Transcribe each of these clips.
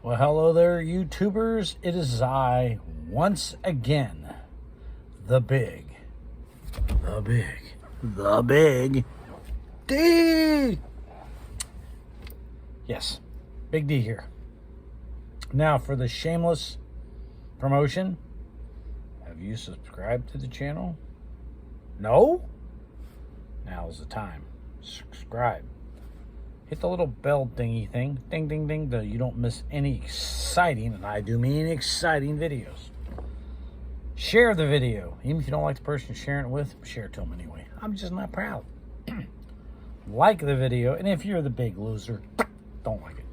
Well, hello there, YouTubers. It is I, once again, the big D. Yes, Big D here. Now, for the shameless promotion, have you subscribed to the channel? No? Now's the time. Subscribe. Hit the little bell thingy thing. Ding, ding, ding. So you don't miss any exciting, and I do mean exciting, videos. Share the video. Even if you don't like the person you're sharing it with, share it to them anyway. I'm just not proud. Like the video, and if you're the big loser, don't like it.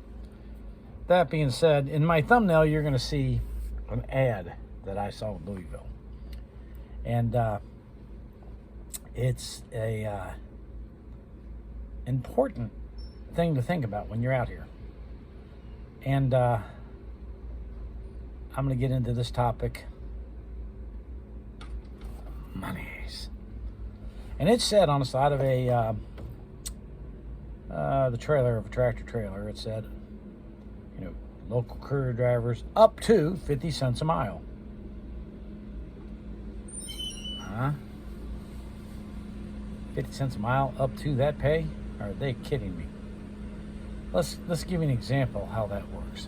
That being said, in my thumbnail, you're going to see an ad that I saw in Louisville. And it's a important thing to think about when you're out here. And I'm going to get into this topic, monies. And it said on the side of the trailer of a tractor trailer, it said, local courier drivers up to 50 cents a mile. Huh? 50 cents a mile up to that pay? Are they kidding me? Let's give you an example how that works.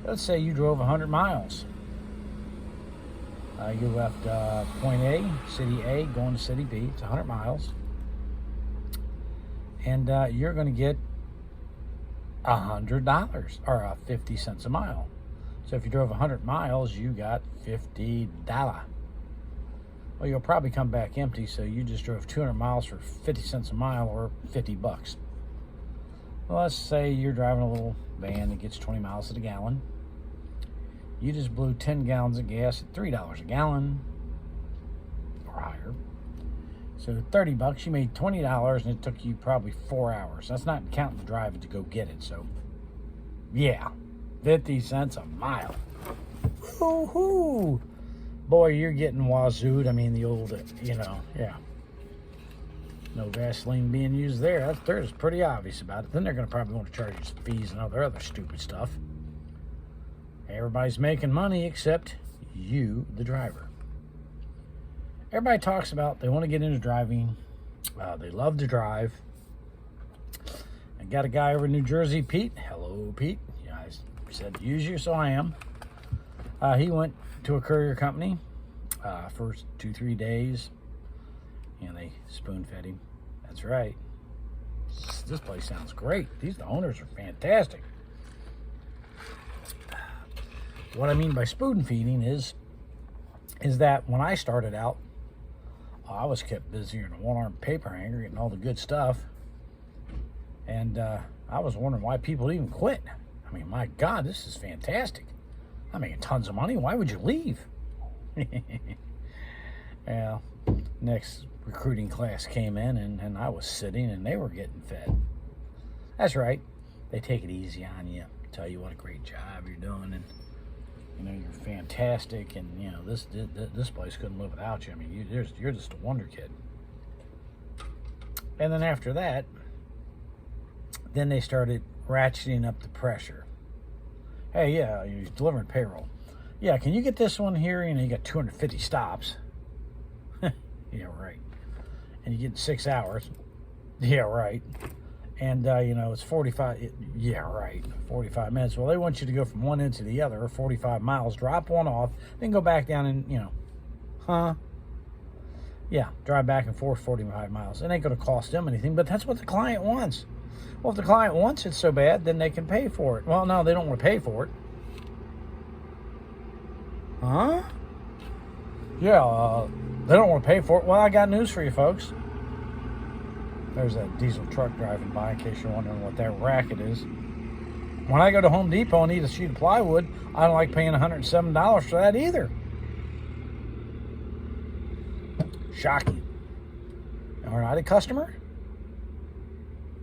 Let's say you drove 100 miles. You left point A, city A, going to city B. It's 100 miles. And you're going to get $100 or 50 cents a mile. So if you drove 100 miles, you got $50. Well, you'll probably come back empty, so you just drove 200 miles for 50 cents a mile, or 50 bucks. Well, let's say you're driving a little van that gets 20 miles to the gallon. You just blew 10 gallons of gas at $3 a gallon or higher. So 30 bucks, you made $20, and it took you probably 4 hours. That's not counting the driving to go get it. So, yeah, 50 cents a mile. Woo-hoo! Boy, you're getting wazooed. I mean, the old, yeah. No Vaseline being used there. They're just pretty obvious about it. Then they're going to probably want to charge you some fees and other stupid stuff. Everybody's making money except you, the driver. Everybody talks about they want to get into driving. They love to drive. I got a guy over in New Jersey, Pete. Hello, Pete. Yeah, I said to use you, so I am. He went to a courier company first 2-3 days. And they spoon-fed him. That's right. This place sounds great. The owners are fantastic. What I mean by spoon-feeding is that when I started out, I was kept busy in a one-arm paper hanger getting all the good stuff. And I was wondering why people even quit. I mean, my God, this is fantastic. I'm making tons of money. Why would you leave? Well, next recruiting class came in, and I was sitting, and they were getting fed. That's right. They take it easy on you, tell you what a great job you're doing, and you're fantastic, and this place couldn't live without you. I mean, you're just a wonder kid. And then after that, then they started ratcheting up the pressure. Hey, yeah, you're delivering payroll. Yeah, can you get this one here? You got 250 stops. Yeah, right. And you get 6 hours. Yeah, right. And, it's 45. Yeah, right. 45 minutes. Well, they want you to go from one end to the other, or 45 miles, drop one off, then go back down and, Yeah, drive back and forth 45 miles. It ain't going to cost them anything, but that's what the client wants. Well, if the client wants it so bad, then they can pay for it. Well, no, they don't want to pay for it. Huh? Yeah, they don't want to pay for it. Well, I got news for you, folks. There's a diesel truck driving by, in case you're wondering what that racket is. When I go to Home Depot and need a sheet of plywood, I don't like paying $107 for that either. Shocking. Are I the customer?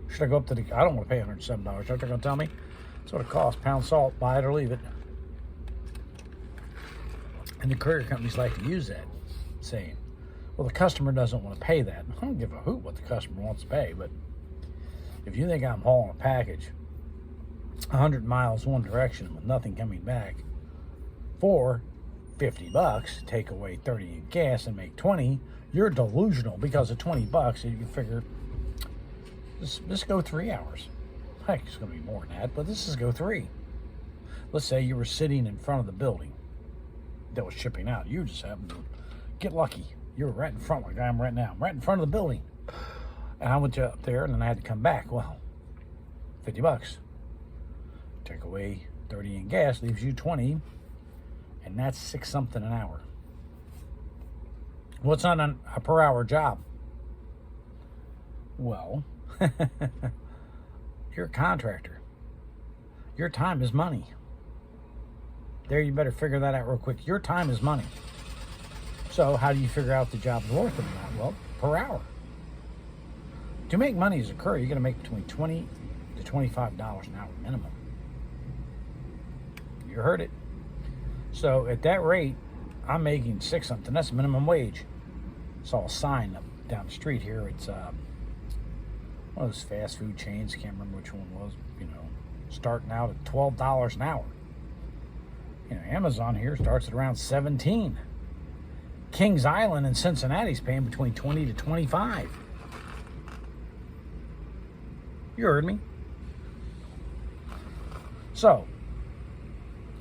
Should I go up to the... I don't want to pay $107. What they're going to tell me? That's what it costs. Pound salt. Buy it or leave it. And the courier companies like to use that saying, well, the customer doesn't want to pay that. I don't give a hoot what the customer wants to pay, but if you think I'm hauling a package 100 miles one direction with nothing coming back for $50, take away 30 in gas and make 20, you're delusional because of $20. You figure, this go 3 hours. Heck, it's going to be more than that, but this is go 3. Let's say you were sitting in front of the building that was shipping out. You just happened to get lucky. You were right in front, like I am right now. I'm right in front of the building. And I went up there, and then I had to come back. Well, $50. Take away 30 in gas, leaves you 20, and that's 6 something an hour. Well, it's not a per hour job. Well, you're a contractor. Your time is money. There, you better figure that out real quick. Your time is money. So how do you figure out the job's worth it or not? Well, per hour. To make money as a courier, you're going to make between $20 to $25 an hour minimum. You heard it. So at that rate, I'm making 6 something. That's minimum wage. Saw a sign up down the street here. It's one of those fast food chains. Can't remember which one was. Starting out at $12 an hour. Amazon here starts at around 17. Kings Island in Cincinnati's paying between 20 to 25. You heard me. So,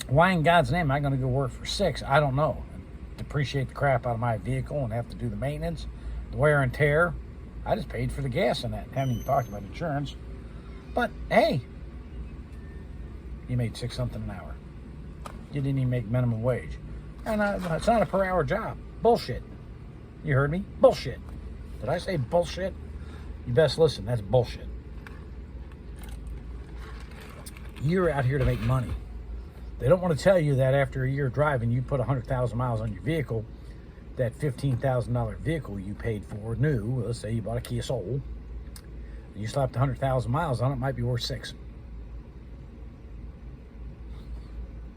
why in God's name am I going to go work for 6? I don't know. Depreciate the crap out of my vehicle and have to do the maintenance, the wear and tear. I just paid for the gas in that. Haven't even talked about insurance. But, hey, you made 6 something an hour. You didn't even make minimum wage. And it's not a per hour job. Bullshit. You heard me? Bullshit. Did I say bullshit? You best listen. That's bullshit. You're out here to make money. They don't want to tell you that after a year driving, you put 100,000 miles on your vehicle, that $15,000 vehicle you paid for new, let's say you bought a Kia Soul, and you slapped 100,000 miles on it, might be worth 6.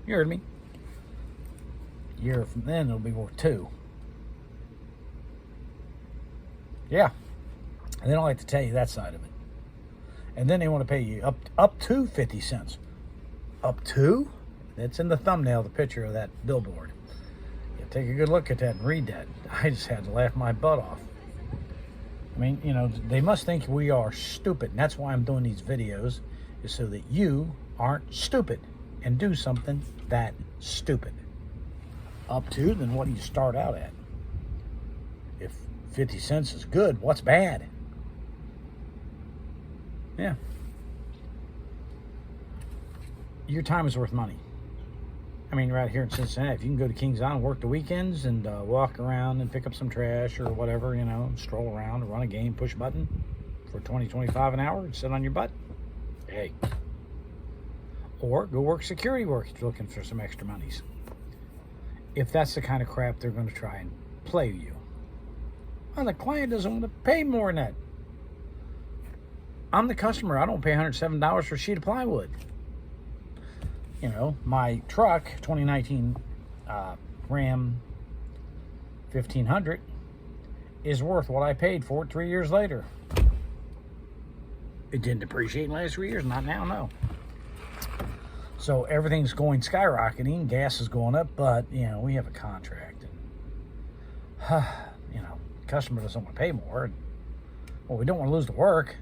You heard me. A year from then, it'll be worth 2. Yeah. And they don't like to tell you that side of it. And then they want to pay you up to 50 cents. Up to? That's in the thumbnail, the picture of that billboard. You take a good look at that and read that. I just had to laugh my butt off. I mean, they must think we are stupid. And that's why I'm doing these videos, is so that you aren't stupid and do something that stupid. Up to, then what do you start out at? If 50 cents is good, what's bad? Yeah. Your time is worth money. I mean, right here in Cincinnati, if you can go to Kings Island, work the weekends, and walk around and pick up some trash or whatever, stroll around and run a game, push a button for $20, $25 an hour and sit on your butt, hey. Or go work security work if you're looking for some extra monies. If that's the kind of crap they're going to try and play you. Well, the client doesn't want to pay more than that. I'm the customer. I don't pay $107 for a sheet of plywood. My truck, 2019 Ram 1500, is worth what I paid for it 3 years later. It didn't depreciate in the last 3 years. Not now, no. So everything's going skyrocketing. Gas is going up, but, we have a contract. And, customer doesn't want to pay more. Well, we don't want to lose the work.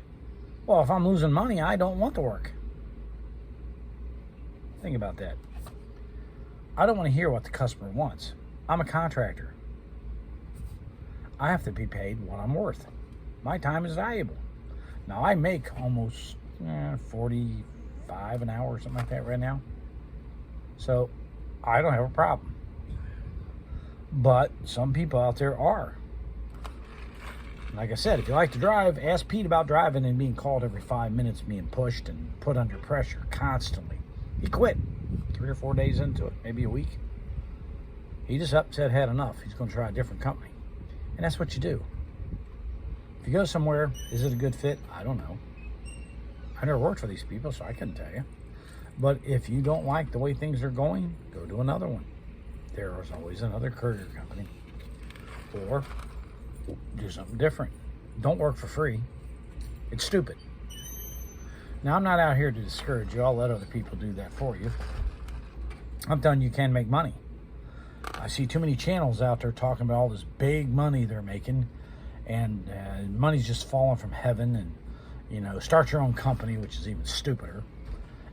Well, if I'm losing money, I don't want the work. Think about that. I don't want to hear what the customer wants. I'm a contractor. I have to be paid what I'm worth. My time is valuable. Now, I make almost 45 an hour or something like that right now. So, I don't have a problem. But some people out there are. Like I said, if you like to drive, ask Pete about driving and being called every 5 minutes, being pushed and put under pressure constantly. He quit 3 or 4 days into it, maybe a week. He just up said had enough. He's going to try a different company. And that's what you do. If you go somewhere, is it a good fit? I don't know. I never worked for these people, so I couldn't tell you. But if you don't like the way things are going, go to another one. There is always another courier company. Or do something different. Don't work for free. It's stupid. Now, I'm not out here to discourage you. I'll let other people do that for you. I'm telling you, you can make money. I see too many channels out there talking about all this big money they're making, and money's just falling from heaven, and, you know, start your own company, which is even stupider,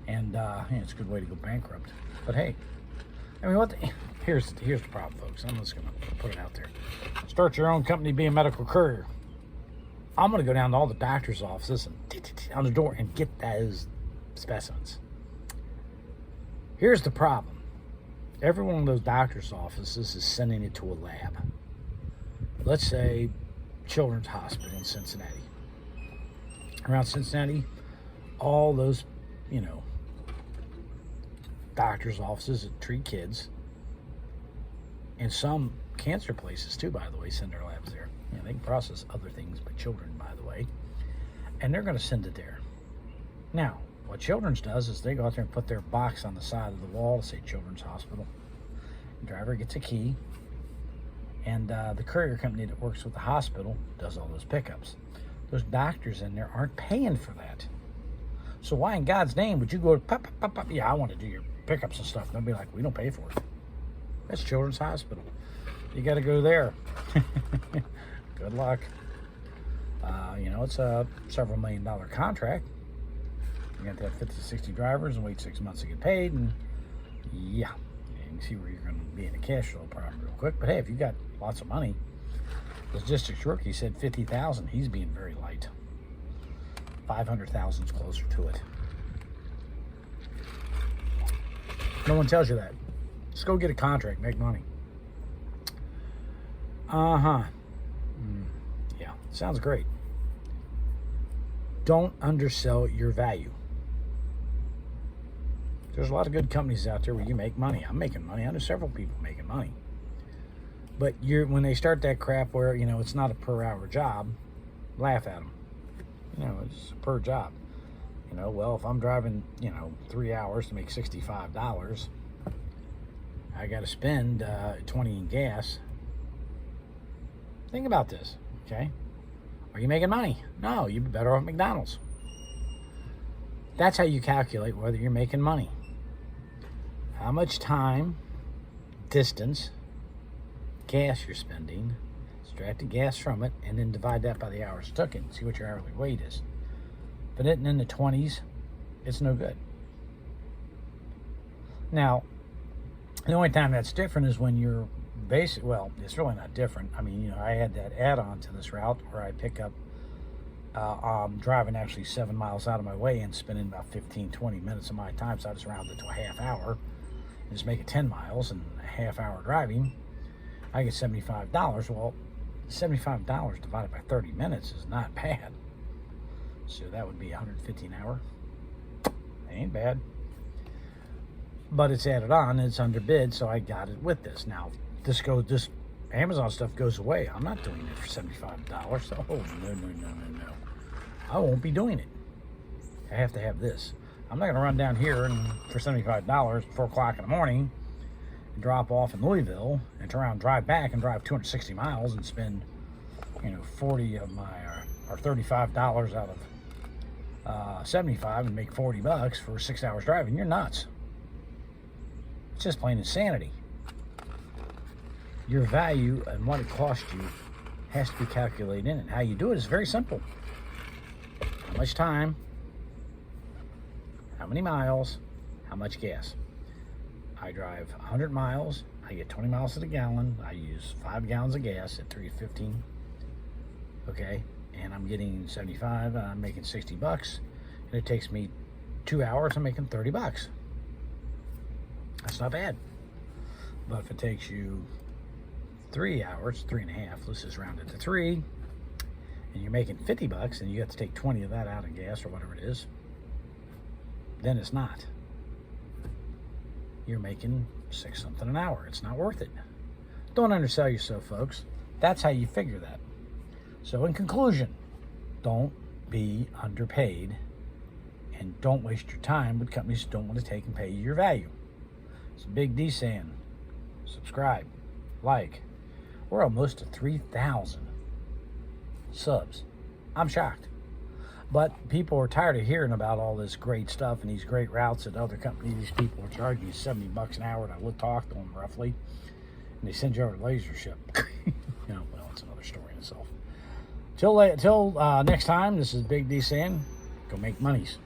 and it's a good way to go bankrupt. But hey, I mean, here's the problem, folks. I'm just going to put it out there. Start your own company, be a medical courier. I'm going to go down to all the doctor's offices and on the door and get those specimens. Here's the problem. Every one of those doctor's offices is sending it to a lab. Let's say Children's Hospital in Cincinnati. Around Cincinnati, all those, you know, doctor's offices that treat kids, and some cancer places too, by the way, send their labs there. You know, they can process other things but children, by the way, and they're going to send it there. Now, what Children's does is they go out there and put their box on the side of the wall to say Children's Hospital. The driver gets a key, and the courier company that works with the hospital does all those pickups. Those doctors in there aren't paying for that. So why in God's name would you go, pop, pop, pop, yeah, I want to do your pickups and stuff. They'll be like, we don't pay for it. That's Children's Hospital. You got to go there. Good luck. You know, it's a several $1 million contract. You got to have 50 to 60 drivers and wait 6 months to get paid. And yeah, you can see where you're going to be in a cash flow problem real quick. But hey, if you got lots of money, logistics rookie said 50,000. He's being very light. 500,000 is closer to it. No one tells you that. Just go get a contract, make money. Yeah, sounds great. Don't undersell your value. There's a lot of good companies out there where you make money. I'm making money. I know several people making money. But when they start that crap where, you know, it's not a per hour job, laugh at them. You know, it's per job. You know, well, if I'm driving, you know, 3 hours to make $65, I got to spend 20 in gas. Think about this, okay? Are you making money? No, you'd be better off at McDonald's. That's how you calculate whether you're making money. How much time, distance, gas you're spending, subtract the gas from it, and then divide that by the hours it took it and see what your hourly wage is. If it isn't in the 20s, it's no good. Now, the only time that's different is when you're well, it's really not different. I mean, you know, I had that add-on to this route where I pick up, driving actually 7 miles out of my way and spending about 15, 20 minutes of my time, so I just round it to a half hour and just make it 10 miles and a half hour driving. I get $75. Well, $75 divided by 30 minutes is not bad. So that would be $150 an hour. Ain't bad. But it's added on, it's under bid, so I got it with this. Now, this Amazon stuff goes away. I'm not doing it for $75. So, no. I won't be doing it. I have to have this. I'm not going to run down here and for $75 at 4 o'clock in the morning and drop off in Louisville and turn around and drive back and drive 260 miles and spend, you know, 40 of my, or $35 out of 75 and make $40 for 6 hours driving. You're nuts. It's just plain insanity. Your value and what it costs you has to be calculated in it. How you do it is very simple. How much time, how many miles, how much gas. I drive 100 miles, I get 20 miles to the gallon, I use 5 gallons of gas at $3.15, okay, and I'm getting 75, and I'm making $60, and it takes me 2 hours, I'm making $30. That's not bad. But if it takes you 3 hours, 3.5, let's just round it to 3, and you're making $50 and you have to take 20 of that out of gas or whatever it is, then it's not. You're making 6 something an hour. It's not worth it. Don't undersell yourself, folks. That's how you figure that. So in conclusion, don't be underpaid and don't waste your time with companies that don't want to take and pay you your value. It's Big D saying, subscribe, like. We're almost to 3,000 subs. I'm shocked. But people are tired of hearing about all this great stuff and these great routes that other companies, these people are charging you $70 an hour to talk to them roughly. And they send you over to laser ship. Well, it's another story in itself. Till next time, this is Big D saying, go make monies.